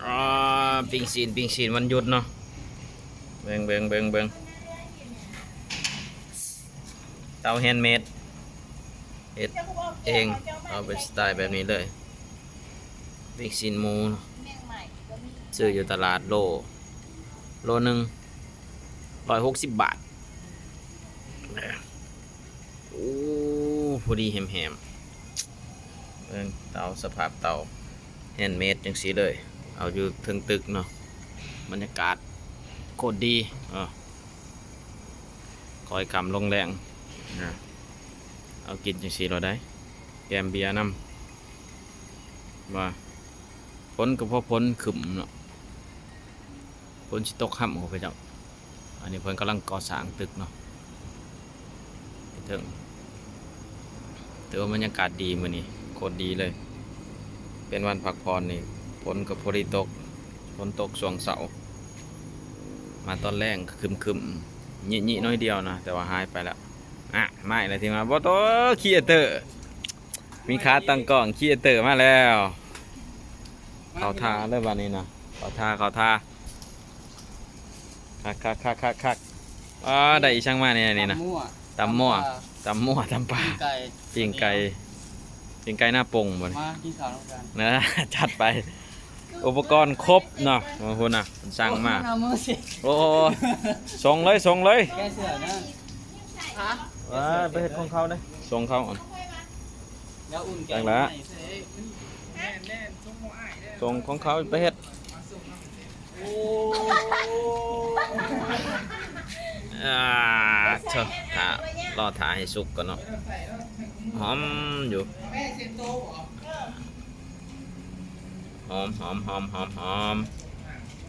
อ๋อปิ้งซีนวันหยุดเนาะเบิ่งเตาแฮนด์เมดเฮ็ดเองเอาเป็นสไตล์แบบนี้เลยปิ้งซีนหมูซื้ออยู่ตลาดโลหนึ่ง160 บาทโอ้พอดีแฮมเบิ่งเตาสภาพเตาแฮนด์เมดจังสีเลยเอาอยู่ถึงตึกเนาะบรรยากาศโคตรดีคอยคำลงแรงนะเอากินจังสีเราได้แกมเบียร์น้ำว่าพ้นก็เพราะพ้นขึ้นเนาะพ้นชิตกห้ำของพระเจ้าอันนี้เพิ่นกำลังก่อสร้างตึกเนาะถึงถือว่าบรรยากาศดีมื้อนี้โคตรดีเลยเป็นวันพักผ่อนนี่ฝนกับพอดีตกฝนตกช่วงเสาร์มาตอนแรกคึมๆน้อยเดียวนะแต่ว่าหายไปแล้วไม่เลยที่มาบอโต้คีเตอร์มีขาตั้งกล้องคีเตอร์มาแล้วเขาทาเลยวันนี้นะเขาทาคักได้อีช่างมาเนี่ยนี่นะตำมั่วตำปลาปิ่งไก่หน้าปงบ่นี่ มากินข้าวกัน นะจัดไปอุปกรณ์ครบเนาะบางคนน่ะสั่งมาโอ้ส่งเลยแกเสือนะฮะ ว้าไปเฮ็ดของเขาเลยส่งเขาอ่อน แล้วอุ่นแก จังละส่งของเขาไปเฮ็ด โอ้ เถอะรอถ่ายให้สุกก่อนเนาะหอมอยู่หอม